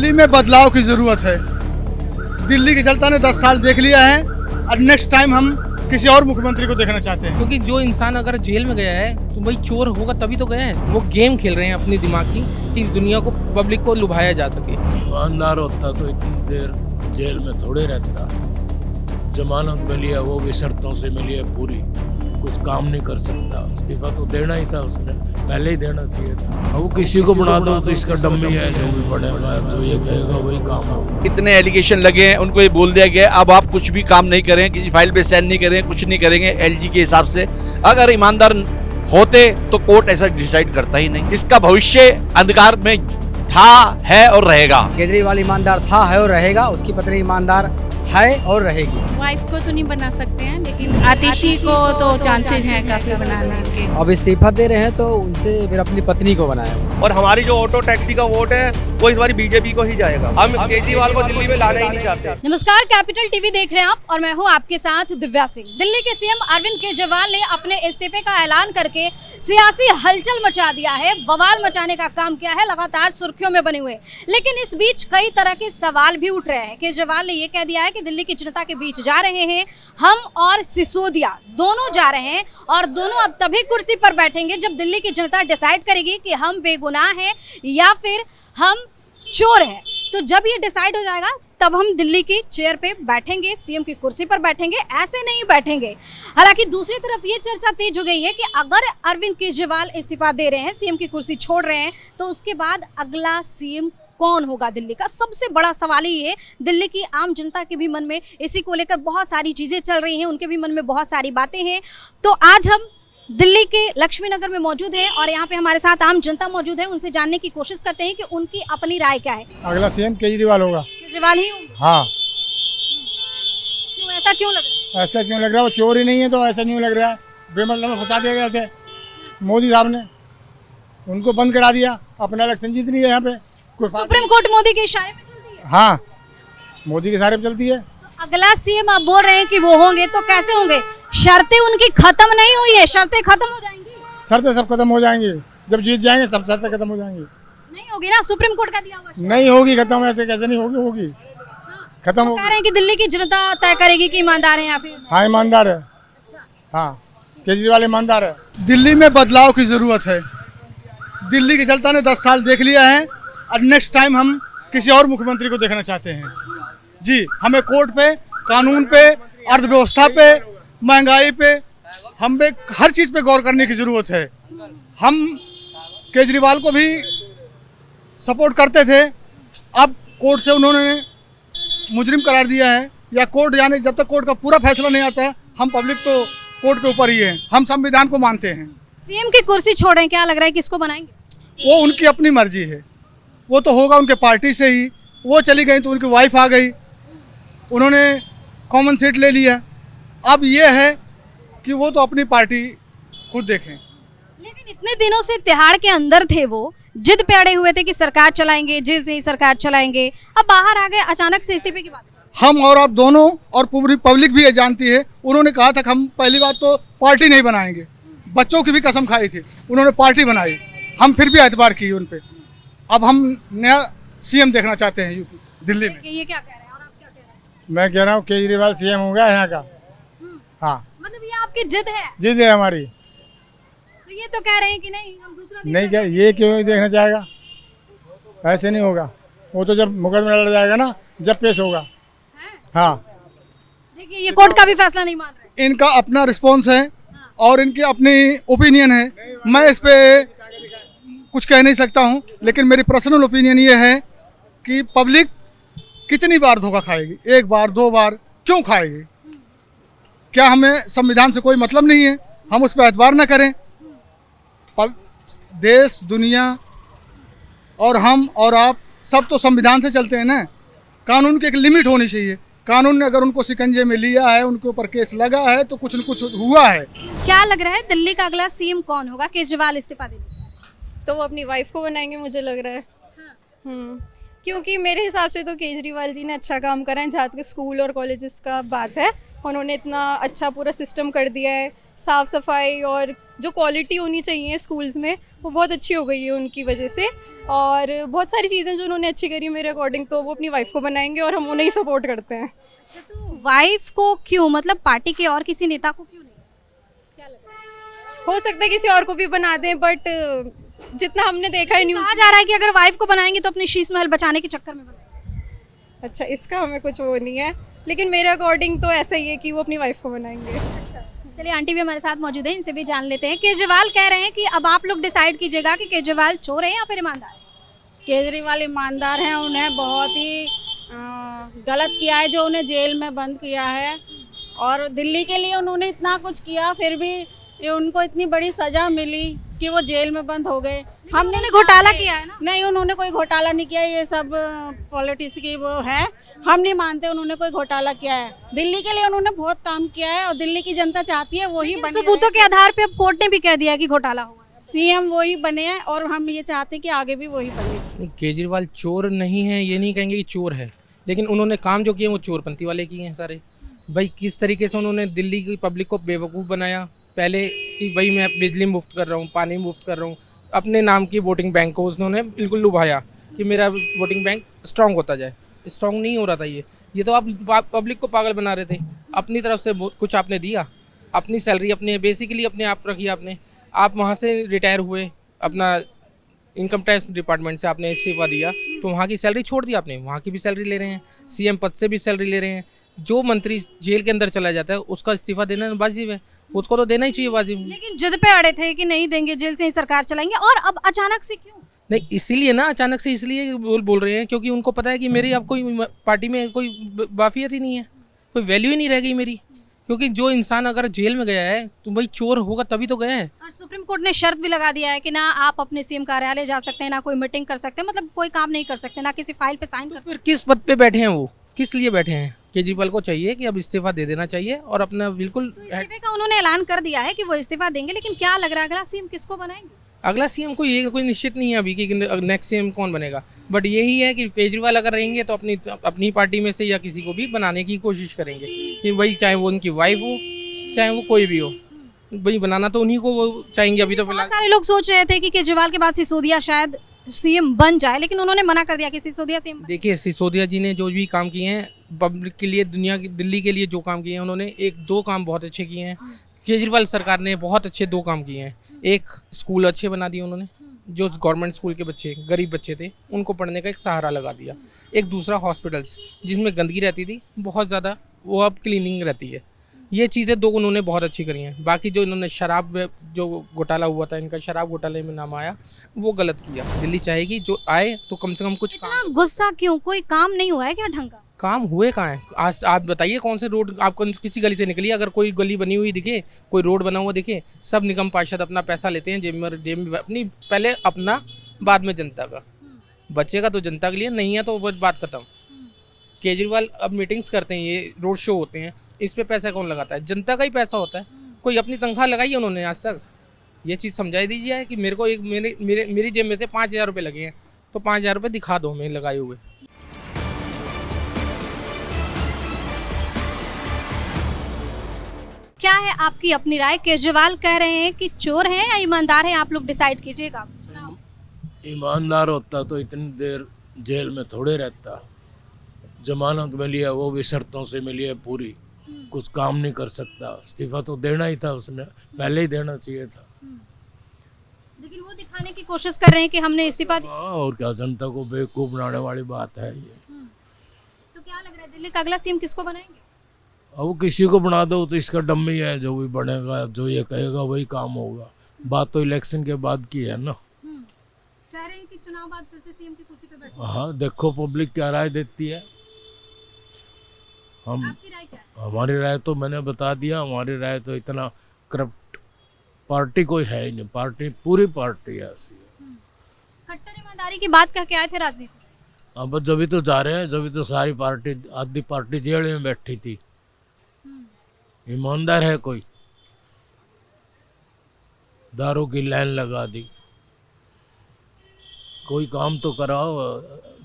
दिल्ली में बदलाव की ज़रूरत है। दिल्ली की जनता ने 10 साल देख लिया है और नेक्स्ट टाइम हम किसी और मुख्यमंत्री को देखना चाहते हैं। क्योंकि जो इंसान अगर जेल में गया है तो भाई चोर होगा तभी तो गया है। वो गेम खेल रहे हैं अपनी दिमाग की कि दुनिया को, पब्लिक को लुभाया जा सके। ईमानदार होता तो इतनी देर जेल में थोड़े रहता। जमानत मिली है, वो भी शर्तों से मिली है पूरी, कुछ काम नहीं कर सकता। इस्तीफा तो देना ही था, उसने पहले ही देना चाहिए था। वो किसी को बना दो तो इसका डम्मी है, जो भी पड़ेगा जो ये कहेगा वही काम होगा। इतने एलिगेशन लगे हैं, उनको ये बोल दिया गया अब आप कुछ भी काम नहीं करें, किसी फाइल पे साइन नहीं करें, कुछ नहीं करेंगे एलजी के हिसाब से। अगर ईमानदार होते तो कोर्ट ऐसा डिसाइड करता ही नहीं। इसका भविष्य अंधकार में था, है और रहेगा। केजरीवाल ईमानदार था, है और रहेगा। उसकी पत्नी ईमानदार है और रहेगी। वाइफ को तो नहीं बना सकते हैं, लेकिन आतिशी को तो चांसेस हैं काफी बनाने के। अब इस्तीफा दे रहे हैं तो उनसे फिर अपनी पत्नी को बनाया। और हमारी जो ऑटो टैक्सी का वोट है वो इस बार बीजेपी को ही जाएगा। हम केजरीवाल को दिल्ली में लाना ही नहीं चाहते। नमस्कार, कैपिटल टीवी देख रहे हैं आप और मैं हूं आपके साथ दिव्या सिंह। दिल्ली के सीएम अरविंद केजरीवाल ने अपने इस्तीफे का ऐलान करके सियासी हलचल मचा दिया है, बवाल मचाने का काम किया है, लगातार सुर्खियों में बने हुए। लेकिन इस बीच कई तरह के सवाल भी उठ रहे हैं। केजरीवाल ने यह कह दिया है कि दिल्ली की जनता के बीच जा रहे हैं हम और सिसोदिया दोनों जा रहे हैं और दोनों अब तभी कुर्सी पर बैठेंगे जब दिल्ली की जनता डिसाइड करेगी कि हम बेगुनाह हैं या फिर हम चोर हैं। तो जब ये डिसाइड हो जाएगा तब हम दिल्ली की चेयर पे बैठेंगे, सीएम की कुर्सी पर बैठेंगे, ऐसे नहीं बैठेंगे। हालांकि दूसरी तरफ ये चर्चा तेज हो गई है कि अगर अरविंद केजरीवाल इस्तीफा दे रहे हैं, सीएम की कुर्सी छोड़ रहे हैं, तो उसके बाद अगला सीएम कौन होगा दिल्ली का? सबसे बड़ा सवाल ही है। दिल्ली की आम जनता के भी मन में इसी को लेकर बहुत सारी चीजें चल रही हैं, उनके भी मन में बहुत सारी बातें हैं। तो आज हम दिल्ली के लक्ष्मी नगर में मौजूद हैं और यहाँ पे हमारे साथ आम जनता मौजूद है। उनसे जानने की कोशिश करते हैं कि उनकी अपनी राय क्या है। अगला सीएम केजरीवाल होगा। केजरीवाल ही होंगे? हाँ। क्यों, ऐसा क्यों लग रहा है? ऐसा क्यों लग रहा है? वो चोर ही नहीं है तो ऐसा क्यों लग रहा है? बेमतलब में फंसा दिया गया थे मोदी साहब ने, उनको बंद करा दिया। अपना इलेक्शन जीत नहीं है यहाँ पे। सुप्रीम कोर्ट मोदी के इशारे पे चलती है। हाँ, मोदी के इशारे पे चलती है। तो अगला सीएम आप बोल रहे हैं कि वो होंगे, तो कैसे होंगे? शर्तें उनकी खत्म नहीं हुई है, शर्तें खत्म हो जाएंगी। शर्तें सब खत्म हो जाएंगी, जब जीत जाएंगे सब शर्तें खत्म हो जाएंगी। नहीं होगी ना, सुप्रीम कोर्ट का दिया हुआ नहीं होगी खत्म, ऐसे कैसे नहीं होगी? होगी खत्म। तो कह रहे हैं कि दिल्ली की जनता तय करेगी कि ईमानदार है या फिर। हाँ, ईमानदार है। हाँ, केजरीवाल ईमानदार है। दिल्ली में बदलाव की ज़रूरत है। दिल्ली की जनता ने 10 साल देख लिया है और नेक्स्ट टाइम हम किसी और मुख्यमंत्री को देखना चाहते हैं। जी, हमें कोर्ट पे, कानून पे, अर्थव्यवस्था पे, महंगाई पे, हम पे हर चीज़ पे गौर करने की ज़रूरत है। हम केजरीवाल को भी सपोर्ट करते थे, अब कोर्ट से उन्होंने मुजरिम करार दिया है, या कोर्ट जाने जब तक कोर्ट का पूरा फैसला नहीं आता है, हम पब्लिक तो कोर्ट के ऊपर ही है। हम संविधान को मानते हैं। सीएम की कुर्सी छोड़ रहे हैं, क्या लग रहा है किसको बनाएंगे? वो उनकी अपनी मर्जी है, वो तो होगा उनके पार्टी से ही। वो चली गई तो उनकी वाइफ आ गई, उन्होंने कॉमन सीट ले लिया। अब ये है कि वो तो अपनी पार्टी खुद देखें। लेकिन इतने दिनों से तिहाड़ के अंदर थे, वो जिद पे अड़े हुए थे कि सरकार चलाएंगे, जेल से ही सरकार चलाएंगे। अब बाहर आ गए, अचानक से इस्तीफे की बात। हम और आप दोनों और पूरी पब्लिक भी ये जानती है, उन्होंने कहा था कि हम पहली बात तो पार्टी नहीं बनाएंगे। बच्चों की भी कसम खाई थी, उन्होंने पार्टी बनाई। हम फिर भी एतबार की उन पर। अब हम नया सीएम देखना चाहते हैं यूपी, दिल्ली में। ये क्या कह रहे हैं और आप क्या कह रहे हैं? मैं कह रहा हूँ केजरीवाल सीएम होगा यहाँ का। हाँ, मतलब ये आपकी जिद है? जिद है हमारी। तो ये तो कह रहे हैं कि नहीं, हम दूसरा नहीं, क्या ये क्यों देखना चाहेगा? ऐसे नहीं होगा। वो तो जब मुकदमा लड़ जाएगा ना, जब पेश होगा। हाँ, देखिए ये कोर्ट का भी फैसला नहीं मान रहे। इनका अपना रिस्पॉन्स है और इनकी अपनी ओपिनियन है। मैं इस पे कुछ कह नहीं सकता हूँ, लेकिन मेरी पर्सनल ओपिनियन ये है कि पब्लिक कितनी बार धोखा खाएगी? एक बार, 2 बार, क्यों खाएगी? क्या हमें संविधान से कोई मतलब नहीं है? हम उस पर एतबार न करें? देश, दुनिया और हम और आप सब तो संविधान से चलते हैं ना। कानून की एक लिमिट होनी चाहिए। कानून ने अगर उनको शिकंजे में लिया है, उनके ऊपर केस लगा है, तो कुछ न कुछ हुआ है। क्या लग रहा है दिल्ली का अगला सीएम कौन होगा? केजरीवाल इस्तीफा देने तो वो अपनी वाइफ को बनाएंगे, मुझे लग रहा है। क्योंकि मेरे हिसाब से तो केजरीवाल जी ने अच्छा काम करा है। जहाँ तक स्कूल और कॉलेजेस का बात है, उन्होंने इतना अच्छा पूरा सिस्टम कर दिया है। साफ़ सफाई और जो क्वालिटी होनी चाहिए स्कूल्स में वो बहुत अच्छी हो गई है उनकी वजह से। और बहुत सारी चीज़ें जो उन्होंने अच्छी करी मेरे अकॉर्डिंग, तो वो अपनी वाइफ को बनाएंगे और हम उन्हें ही सपोर्ट करते हैं। अच्छा, तो वाइफ को क्यों, मतलब पार्टी के और किसी नेता को क्यों नहीं? क्या लगता है? हो सकता है किसी और को भी बना दें, बट जितना हमने देखा है न्यूज़। कहा जा रहा है कि अगर वाइफ को बनाएंगे तो अपने शीश महल बचाने के चक्कर में बनाएंगे। अच्छा, इसका हमें कुछ वो नहीं है, लेकिन मेरे अकॉर्डिंग तो ऐसा ही है कि वो अपनी वाइफ को बनाएंगे। चलिए, आंटी भी हमारे साथ मौजूद है, इनसे भी जान लेते हैं। केजरीवाल कह रहे हैं कि अब आप लोग डिसाइड कीजिएगा कि केजरीवाल चोर है या फिर ईमानदार है। केजरीवाल ईमानदार हैं, उन्हें बहुत ही गलत किया है जो उन्हें जेल में बंद किया है। और दिल्ली के लिए उन्होंने इतना कुछ किया, फिर भी ये उनको इतनी बड़ी सज़ा मिली कि वो जेल में बंद हो गए। हमने घोटाला किया है ना? नहीं, उन्होंने कोई घोटाला नहीं किया, ये सब पॉलिटिक्स की वो है। हम नहीं मानते उन्होंने कोई घोटाला किया है। दिल्ली के लिए उन्होंने बहुत काम किया है और दिल्ली की जनता चाहती है वही बने। सबूतों के आधार पे अब कोर्ट ने भी कह दिया है कि घोटाला हुआ। सीएम वही बने हैं और हम ये चाहते हैं कि आगे भी वही बने। केजरीवाल चोर नहीं है, ये नहीं कहेंगे कि चोर है, लेकिन उन्होंने काम जो किए वो चोरपंथी वाले किए हैं सारे। भाई किस तरीके से उन्होंने दिल्ली की पब्लिक को बेवकूफ़ बनाया। पहले कि भाई मैं बिजली मुफ्त कर रहा हूँ, पानी मुफ्त कर रहा हूँ, अपने नाम की वोटिंग बैंक को उन्होंने बिल्कुल लुभाया कि मेरा वोटिंग बैंक स्ट्रांग होता जाए। स्ट्रांग नहीं हो रहा था ये तो आप पब्लिक को पागल बना रहे थे। अपनी तरफ से कुछ आपने दिया, अपनी सैलरी अपने बेसिकली अपने आप रखी आपने। आप वहाँ से रिटायर हुए, अपना इनकम टैक्स डिपार्टमेंट से आपने इस्तीफा दिया, तो वहाँ की सैलरी छोड़ दी आपने, वहाँ की भी सैलरी ले रहे हैं, सीएम पद से भी सैलरी ले रहे हैं। जो मंत्री जेल के अंदर चला जाता है उसका इस्तीफा देना वाजिब है, उसको तो देना ही चाहिए वाजिब। लेकिन जिद पे अड़े थे कि नहीं देंगे, जेल से ही सरकार चलाएंगे, और अब अचानक से क्यों? नहीं, इसीलिए ना अचानक से इसलिए बोल रहे हैं क्योंकि उनको पता है कि मेरी अब कोई पार्टी में कोई वाफियत ही नहीं है, कोई वैल्यू ही नहीं रह गई मेरी। क्योंकि जो इंसान अगर जेल में गया है तो भाई चोर होगा तभी तो गया है। और सुप्रीम कोर्ट ने शर्त भी लगा दिया है कि ना आप अपने सीएम कार्यालय जा सकते हैं, ना कोई मीटिंग कर सकते हैं, मतलब कोई काम नहीं कर सकते, ना किसी फाइल पे साइन कर सकते। फिर किस पद पे बैठे हैं वो, किस लिए बैठे हैं? केजरीवाल को चाहिए कि अब इस्तीफा दे देना चाहिए और अपना बिल्कुल इस्तीफे का उन्होंने ऐलान कर दिया है कि वो इस्तीफा देंगे, लेकिन क्या लग रहा है अगला सीएम किसको बनाएंगे? अगला सीएम कोई निश्चित नहीं है अभी कि नेक्स्ट सीएम कौन बनेगा, बट यही है कि केजरीवाल अगर रहेंगे तो अपनी पार्टी में से या किसी को भी बनाने की कोशिश करेंगे कि भाई चाहे वो उनकी वाइफ हो चाहे वो कोई भी हो, भाई बनाना तो उन्हीं को वो चाहेंगे। अभी तो फिलहाल सारे लोग सोच रहे थे कि केजरीवाल के बाद सिसोदिया शायद सीएम बन जाए, लेकिन उन्होंने मना कर दिया कि सिसोदिया सीएम। देखिए, सिसोदिया जी ने जो भी काम किए हैं पब्लिक के लिए, दुनिया की दिल्ली के लिए जो काम किए हैं उन्होंने, एक दो काम बहुत अच्छे किए हैं। केजरीवाल सरकार ने बहुत अच्छे दो काम किए हैं। एक, स्कूल अच्छे बना दिए उन्होंने, जो गवर्नमेंट स्कूल के बच्चे गरीब बच्चे थे उनको पढ़ने का एक सहारा लगा दिया। एक दूसरा, हॉस्पिटल्स जिसमें गंदगी रहती थी बहुत ज़्यादा, वो अब क्लीनिंग रहती है। ये चीज़ें दो उन्होंने बहुत अच्छी करी हैं। बाकी जो इन्होंने शराब जो घोटाला हुआ था, इनका शराब घोटाले में नाम आया, वो गलत किया। दिल्ली चाहेगी जो आए तो कम से कम कुछ काम। गुस्सा क्यों? कोई काम नहीं हुआ है क्या ढंग का? काम हुए कहाँ हैं? आज आप बताइए कौन से रोड, आपको किसी गली से निकलिए, अगर कोई गली बनी हुई दिखे, कोई रोड बना हुआ दिखे, सब निगम पार्षद अपना पैसा लेते हैं जेब में अपनी, पहले अपना बाद में जनता का। बचेगा तो जनता के लिए, नहीं है तो बस बात खत्म। केजरीवाल अब मीटिंग्स करते हैं, ये रोड शो होते हैं, इस पे पैसा कौन लगाता है? जनता का ही पैसा होता है। कोई अपनी तनख्वाह लगाई है उन्होंने आज तक? ये चीज़ समझाई दीजिए कि मेरे को एक मेरी जेब में से 5,000 रुपये लगे हैं, तो 5,000 रुपये दिखा दो हमें लगाए हुए। क्या है आपकी अपनी राय? केजरीवाल कह रहे हैं कि चोर हैं या ईमानदार हैं, आप लोग डिसाइड कीजिएगा। ईमानदार होता तो इतनी देर जेल में थोड़े रहता। जमानत मिली है, वो भी शर्तों से मिली है पूरी, कुछ काम नहीं कर सकता। इस्तीफा तो देना ही था, उसने पहले ही देना चाहिए था। लेकिन वो दिखाने की कोशिश कर रहे हैं कि हमने इस्तीफा दिया। और क्या, जनता को बेवकूफ बनाने वाली बात है ये। तो क्या लग रहा है दिल्ली का अगला सीएम किसको बनाएंगे? अब किसी को बना दो तो इसका डम्मी है, जो भी बनेगा, जो ये कहेगा वही काम होगा। बात तो इलेक्शन के बाद की है ना। कह रहे हैं कि चुनाव बाद फिर से सीएम की कुर्सी पे बैठो। हाँ, देखो पब्लिक क्या राय देती है। आपकी राय क्या है? हमारी राय तो मैंने बता दिया। हमारी राय तो इतना करप्ट पार्टी कोई है ही नहीं, पार्टी पूरी पार्टी ऐसी है। खट्टर ईमानदारी की बात कह के आए थे राजनीति। अब जब तो जा रहे हैं, जब तो सारी पार्टी, आधी पार्टी जेल में बैठी थी। ईमानदार है कोई? दारू की लाइन लगा दी, कोई काम तो कराओ।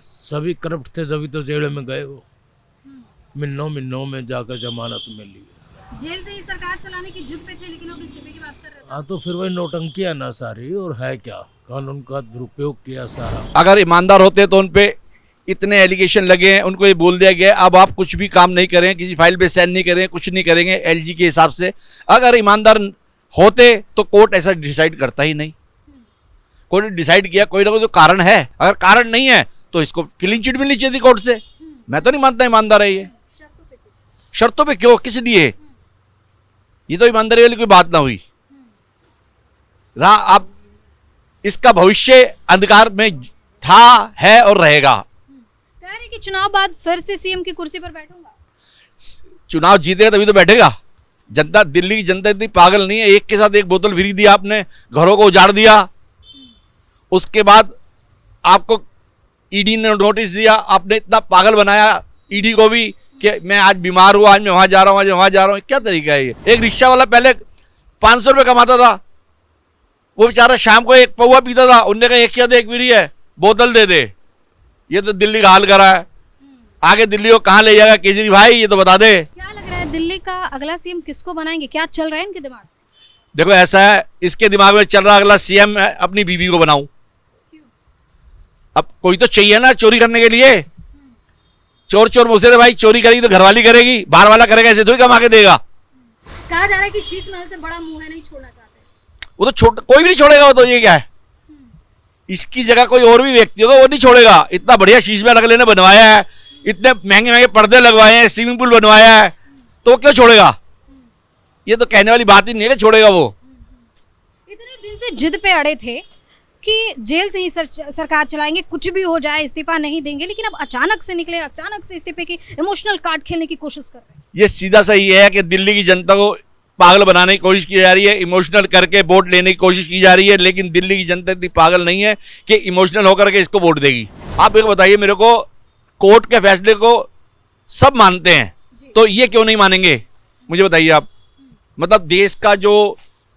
सभी करप्ट थे, जभी तो जेल में गए वो। महीनों में जाकर जमानत मिली। जेल से ही सरकार चलाने की जुद पे थे, लेकिन अब इस्तीफे की बात कर रहे थे। हाँ, तो फिर वही नौटंकियां ना सारी, और है क्या, कानून का दुरुपयोग किया सारा। अगर ईमानदार होते तो उन पे इतने एलिगेशन लगे हैं, उनको ये बोल दिया गया अब आप कुछ भी काम नहीं करें, किसी फाइल पे साइन नहीं करें, कुछ नहीं करेंगे एलजी के हिसाब से। अगर ईमानदार होते तो कोर्ट ऐसा डिसाइड करता ही नहीं। कोर्ट ने डिसाइड किया, कोई ना कोई तो कारण है। अगर कारण नहीं है तो इसको क्लीन चिट मिलनी चाहिए थी कोर्ट से। मैं तो नहीं मानता ईमानदार है ये। शर्तों पे क्यों, किस लिए? ये तो ईमानदारी वाली कोई बात ना हुई। अब इसका भविष्य अंधकार में था, है और रहेगा। कह रहे कि चुनाव बाद फिर से सीएम की कुर्सी पर बैठूंगा। चुनाव जीतेगा तभी तो बैठेगा। जनता, दिल्ली की जनता इतनी पागल नहीं है। एक के साथ एक बोतल फ्री दी आपने, घरों को उजाड़ दिया, उसके बाद आपको ईडी ने नोटिस दिया, आपने इतना पागल बनाया ईडी को भी कि मैं आज बीमार हुआ, आज मैं वहां जा रहा हूं, आज वहां जा रहा हूं। क्या तरीका है ये? एक रिक्शा वाला पहले 500 रुपये कमाता था, वो बेचारा शाम को एक पौवा पीता था, उनने कहा एक क्या देख फ्री है, बोतल दे दे। ये तो दिल्ली का हाल करा है। आगे दिल्ली को कहाँ ले जाएगा केजरीवाल भाई, ये तो बता दे। क्या लग रहा है दिल्ली का अगला सीएम किसको बनाएंगे? क्या चल रहा है इनके दिमाग में? देखो ऐसा है, इसके दिमाग में चल रहा अगला सीएम अपनी बीवी को बनाऊं। अब कोई तो चाहिए ना चोरी करने के लिए। चोर चोर मुझसे भाई, चोरी करेगी तो घरवाली करेगी, बाहर वाला करेगा, ऐसे थोड़ी कमा के देगा। कहा जा रहा है कि शीश महल से बड़ा मुंह है, नहीं छोड़ना चाहते। वो तो कोई भी नहीं छोड़ेगा। वो तो ये क्या है, इसकी जगह कोई और भी व्यक्ति होगा, वो नहीं छोड़ेगा। इतना बढ़िया शीश महल अगले ने बनवाया है, इतने महंगे महंगे पर्दे लगवाए हैं, स्विमिंग पूल बनवाया है, तो वो क्यों छोड़ेगा? ये तो कहने वाली बात ही नहीं है कि छोड़ेगा वो। इतने दिन से जिद पे अड़े थे कि जेल से ही सरकार चलाएंगे, कुछ भी हो जाए इस्तीफा नहीं देंगे, लेकिन अब अचानक से निकले, अचानक से इस्तीफे की इमोशनल कार्ड खेलने की कोशिश कर रहे हैं। ये सीधा सही है कि दिल्ली की जनता को पागल बनाने की कोशिश की जा रही है, इमोशनल करके वोट लेने की कोशिश की जा रही है, लेकिन दिल्ली की जनता इतनी पागल नहीं है कि इमोशनल होकर के इसको वोट देगी। आप एक बताइए मेरे को, कोर्ट के फैसले को सब मानते हैं, तो ये क्यों नहीं मानेंगे? मुझे बताइए आप। मतलब देश का जो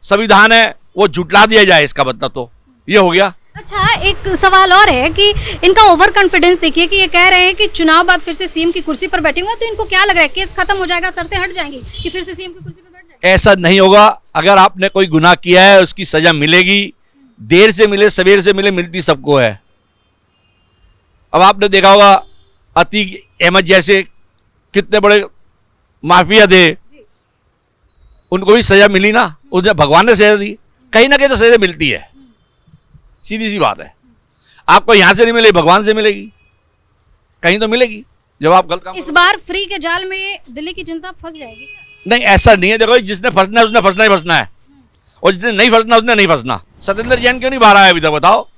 संविधान है वो झुटला दिया जाए, इसका मतलब तो ये हो गया। अच्छा, एक सवाल और है कि इनका ओवर कॉन्फिडेंस देखिए कि ये कह रहे हैं कि चुनाव बाद फिर से सीएम की कुर्सी पर बैठूंगा, तो इनको क्या लग रहा है केस खत्म हो जाएगा, शर्तें हट जाएंगी कि फिर से सीएम की कुर्सी पर बैठ जाएंगे? ऐसा नहीं होगा। अगर आपने कोई गुनाह किया है उसकी सजा मिलेगी, देर से मिले सवेर से मिले, मिलती सबको है। अब आपने देखा होगा अतीक अहमद जैसे कितने बड़े माफिया थे, उनको भी सजा मिली ना, उन्हें भगवान ने सजा दी। कहीं ना कहीं तो सजा मिलती है, सीधी सी बात है। आपको यहां से नहीं मिलेगी, भगवान से मिलेगी, कहीं तो मिलेगी जब आप गलत काम। इस बार फ्री के जाल में दिल्ली की जनता फंस जाएगी? नहीं, ऐसा नहीं है। देखो, जिसने फंसना है उसने फंसना ही फंसना है, और जिसने नहीं फंसना उसने नहीं फंसना। सत्येंद्र जैन क्यों नहीं बाहर आया अभी तक बताओ?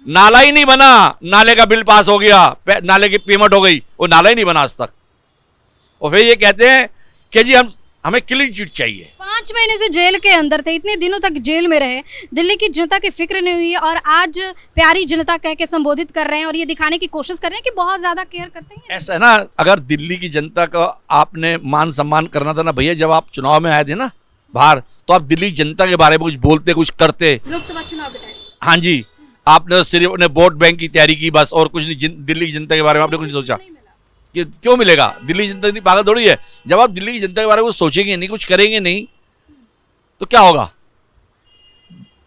नाला ही नहीं बना, नाले का बिल पास हो गया, नाले की पेमेंट हो गई, वो नाला ही नहीं बना आज तक। और फिर ये कहते हैं कि जी हमें क्लीन चिट चाहिए। 5 महीने से जेल के अंदर थे, इतने दिनों तक जेल में रहे, दिल्ली की जनता की फिक्र नहीं हुई, और आज प्यारी जनता कह के संबोधित कर रहे हैं और ये दिखाने की कोशिश कर रहे हैं कि बहुत ज्यादा केयर करते हैं। ऐसा है ना, अगर दिल्ली की जनता का आपने मान सम्मान करना था ना भैया, जब आप चुनाव में आए थे ना बाहर, तो आप दिल्ली की जनता के बारे में कुछ बोलते, कुछ करते। लोकसभा चुनाव के टाइम, हाँ जी, आपने सिर्फ अपने वोट बैंक की तैयारी की बस, और कुछ नहीं। दिल्ली की जनता के बारे में आपने कुछ नहीं सोचा कि क्यों मिलेगा। दिल्ली की जनता इतनी पागल थोड़ी है। जब आप दिल्ली की जनता के बारे में कुछ सोचेंगे नहीं, कुछ करेंगे नहीं, तो क्या होगा?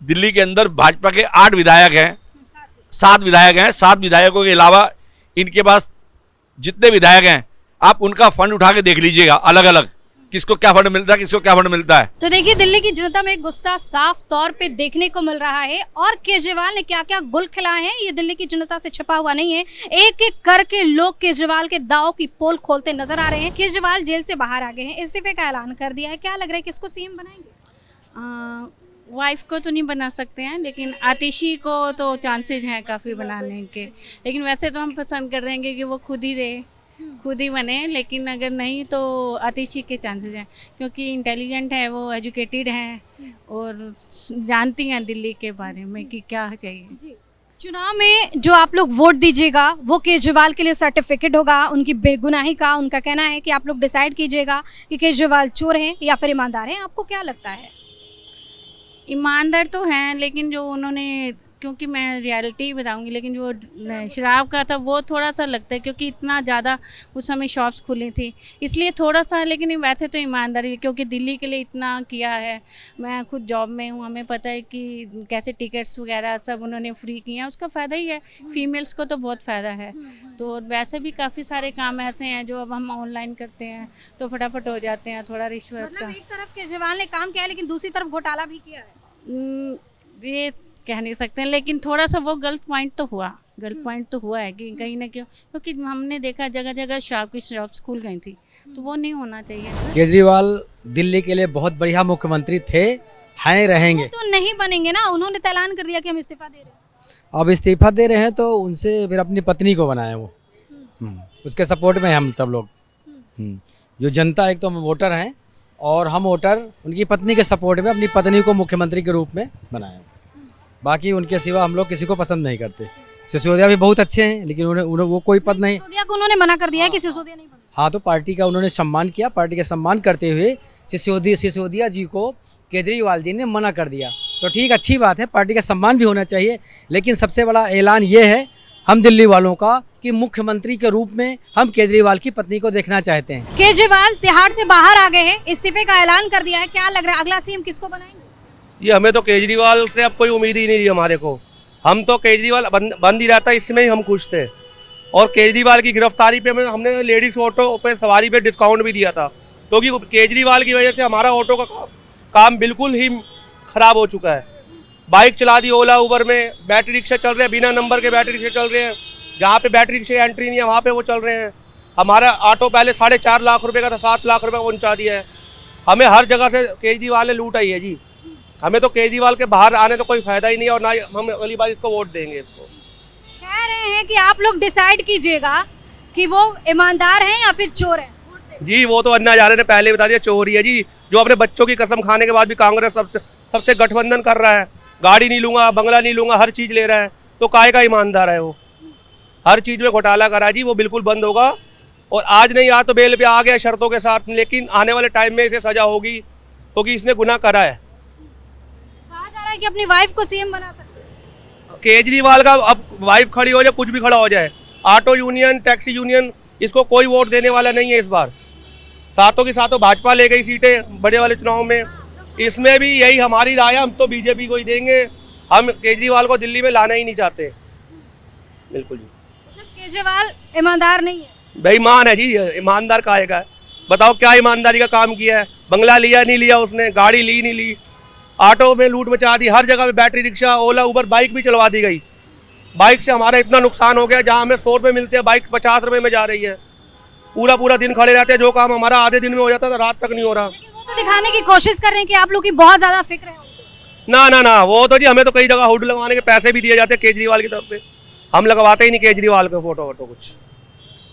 दिल्ली के अंदर भाजपा के 8 विधायक हैं, 7 विधायक हैं। 7 विधायकों के अलावा इनके पास जितने विधायक हैं, आप उनका फंड उठा के देख लीजिएगा अलग अलग, किसको क्या फंड मिलता है, किसको क्या फंड मिलता है। तो देखिए दिल्ली की जनता में गुस्सा साफ तौर पे देखने को मिल रहा है, और केजरीवाल ने क्या क्या गुल खिलाए हैं ये दिल्ली की जनता से छिपा हुआ नहीं है। एक एक करके लोग केजरीवाल के दाव की पोल खोलते नजर आ रहे हैं। केजरीवाल जेल से बाहर आ गए हैं, इस्तीफे का ऐलान कर दिया है। क्या लग रहा है किसको सीएम बनाएंगे? वाइफ को तो नहीं बना सकते हैं, लेकिन आतिशी को तो चांसेस हैं काफ़ी बनाने के। लेकिन वैसे तो हम पसंद कर देंगे कि वो खुद ही रहे, खुद ही बने, लेकिन अगर नहीं तो आतिशी के चांसेस हैं, क्योंकि इंटेलिजेंट है, वो एजुकेटेड हैं और जानती हैं दिल्ली के बारे में कि क्या चाहिए। जी, चुनाव में जो आप लोग वोट दीजिएगा वो केजरीवाल के लिए सर्टिफिकेट होगा उनकी बेगुनाही का। उनका कहना है कि आप लोग डिसाइड कीजिएगा कि केजरीवाल चोर हैं या फिर ईमानदार हैं। आपको क्या लगता है? ईमानदार तो हैं, लेकिन जो उन्होंने क्योंकि मैं रियलिटी बताऊंगी, लेकिन जो शराब का था वो थोड़ा सा लगता है, क्योंकि इतना ज़्यादा उस समय शॉप्स खुली थी, इसलिए थोड़ा सा। लेकिन वैसे तो ईमानदारी, क्योंकि दिल्ली के लिए इतना किया है, मैं खुद जॉब में हूँ, हमें पता है कि कैसे टिकट्स वगैरह सब उन्होंने फ्री किए हैं, उसका फ़ायदा ही है, फीमेल्स को तो बहुत फ़ायदा है। तो वैसे भी काफ़ी सारे काम ऐसे हैं जो अब हम ऑनलाइन करते हैं तो फटाफट हो जाते हैं, थोड़ा रिश्वत मतलब का। एक तरफ केजरीवाल ने काम किया है लेकिन दूसरी तरफ घोटाला भी किया है। ये कह नहीं सकते हैं, लेकिन थोड़ा सा वो गलत पॉइंट तो हुआ, गलत पॉइंट तो हुआ है कि कहीं ना कहीं, क्योंकि हमने देखा जगह जगह शराब की शॉप्स खुल गई थी, तो वो नहीं होना चाहिए। केजरीवाल दिल्ली के लिए बहुत बढ़िया मुख्यमंत्री थे, हैं, रहेंगे। तो नहीं बनेंगे ना, उन्होंने तो ऐलान कर दिया कि हम इस्तीफा दे रहे हैं। अब इस्तीफा दे रहे हैं तो उनसे फिर अपनी पत्नी को बनाए वो, उसके सपोर्ट में हैं हम सब लोग। जो जनता, एक तो हम वोटर हैं और हम वोटर उनकी पत्नी के सपोर्ट में अपनी पत्नी को मुख्यमंत्री के रूप में बनाए। बाकी उनके सिवा हम लोग किसी को पसंद नहीं करते। सिसोदिया भी बहुत अच्छे हैं, लेकिन उन्हें वो कोई पद नहीं। सिसोदिया को उन्होंने मना कर दिया है कि सिसोदिया नहीं बने। हाँ, तो पार्टी का उन्होंने सम्मान किया, पार्टी का सम्मान करते हुए सिसोदिया जी को केजरीवाल जी ने मना कर दिया, तो ठीक, अच्छी बात है, पार्टी का सम्मान भी होना चाहिए। लेकिन सबसे बड़ा ऐलान ये है हम दिल्ली वालों का कि मुख्यमंत्री के रूप में हम केजरीवाल की पत्नी को देखना चाहते हैं। केजरीवाल तिहाड़ से बाहर आ गए हैं, इस्तीफे का ऐलान कर दिया है, क्या लग रहा है अगला सीएम किसको बनाएंगे? ये हमें तो केजरीवाल से अब कोई उम्मीद ही नहीं रही हमारे को। हम तो केजरीवाल बंद ही रहता, इसमें ही हम खुश थे। और केजरीवाल की गिरफ्तारी पे हमने लेडीज ऑटो पे सवारी पे डिस्काउंट भी दिया था, क्योंकि केजरीवाल की वजह से हमारा ऑटो का काम बिल्कुल ही खराब हो चुका है। बाइक चला दी ओला उबर में, बैटरी रिक्शा चल रहे हैं, बिना नंबर के बैटरी रिक्शा चल रहे हैं, जहाँ पे बैटरी रिक्शा एंट्री नहीं है वहाँ पे वो चल रहे हैं। हमारा ऑटो पहले 4.5 लाख रुपए का था, 7 लाख रुपए पहुँचा दिया है। हमें हर जगह से केजरीवाल ने लूट आई है जी। हमें तो केजरीवाल के बाहर आने तो कोई फायदा ही नहीं है, और ना ही हम अगली बार इसको वोट देंगे। इसको कह रहे हैं कि आप लोग डिसाइड कीजिएगा कि वो ईमानदार हैं या फिर चोर हैं। जी, वो तो अन्ना हजारे ने पहले बता दिया, चोर ही है जी। जो अपने बच्चों की कसम खाने के बाद भी कांग्रेस सबसे गठबंधन कर रहा है, गाड़ी नहीं लूंगा, बंगला नहीं लूंगा, हर चीज़ ले रहा है, तो काहे का ईमानदार है वो? हर चीज़ में घोटाला करा जी, वो बिल्कुल बंद होगा। और आज नहीं, आज तो बेल पे आ गया शर्तों के साथ, लेकिन आने वाले टाइम में इसे सजा होगी, क्योंकि इसने गुनाह करा है। कहा जा रहा है कि अपनी वाइफ को सीएम बना सकते हैं। केजरीवाल का अब वाइफ खड़ी हो जाए, कुछ भी खड़ा हो जाए, ऑटो यूनियन, टैक्सी यूनियन, इसको कोई वोट देने वाला नहीं है इस बार। सातों की सातों भाजपा ले गई सीटें बड़े वाले चुनाव में। इसमें भी यही हमारी राय है, हम तो बीजेपी को ही देंगे। हम केजरीवाल को दिल्ली में लाना ही नहीं चाहते, बिल्कुल जी। मतलब केजरीवाल ईमानदार नहीं है, बेईमान है जी। ईमानदार काहे का है? बताओ क्या ईमानदारी का काम किया है? बंगला लिया नहीं लिया उसने, गाड़ी ली नहीं ली, ऑटो में लूट मचा दी, हर जगह पे बैटरी रिक्शा, ओला उबर, बाइक भी चलवा दी गई। बाइक से हमारा इतना नुकसान हो गया, जहाँ हमें 100 रुपये मिलते हैं, बाइक 50 रुपये में जा रही है। पूरा दिन खड़े रहते हैं, जो काम हमारा आधे दिन में हो जाता था रात तक नहीं हो रहा। लेकिन वो तो दिखाने की कोशिश कर रहे हैं कि आप लोग की बहुत ज्यादा फिक्र है। ना, वो तो जी, हमें तो कई जगह हुड लगवाने के पैसे भी दिए जाते हैं केजरीवाल की तरफ से, हम लगवाते ही नहीं केजरीवाल के फोटो कुछ।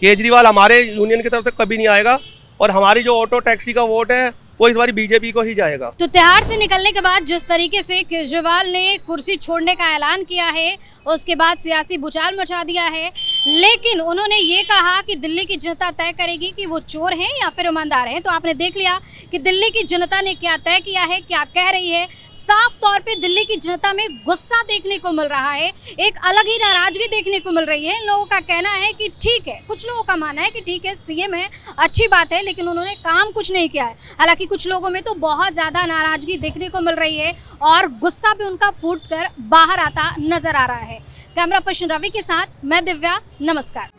केजरीवाल हमारे यूनियन की तरफ से कभी नहीं आएगा, और हमारी जो ऑटो टैक्सी का वोट है वो इस बार बीजेपी को ही जाएगा। तो तिहाड़ से निकलने के बाद जिस तरीके से केजरीवाल ने कुर्सी छोड़ने का ऐलान किया है, उसके बाद सियासी भूचाल मचा दिया है, लेकिन उन्होंने ये कहा कि दिल्ली की जनता तय करेगी कि वो चोर हैं या फिर ईमानदार हैं। तो आपने देख लिया कि दिल्ली की जनता ने क्या तय किया है, क्या कह रही है। साफ तौर पे दिल्ली की जनता में गुस्सा देखने को मिल रहा है, एक अलग ही नाराजगी देखने को मिल रही है। लोगों का कहना है कि ठीक है, कुछ लोगों का मानना है कि ठीक है, सीएम है, अच्छी बात है, लेकिन उन्होंने काम कुछ नहीं किया है। हालांकि कुछ लोगों में तो बहुत ज्यादा नाराजगी देखने को मिल रही है और गुस्सा भी उनका फूट कर बाहर आता नजर आ रहा है। कैमरा पर्सन रवि के साथ मैं दिव्या, नमस्कार।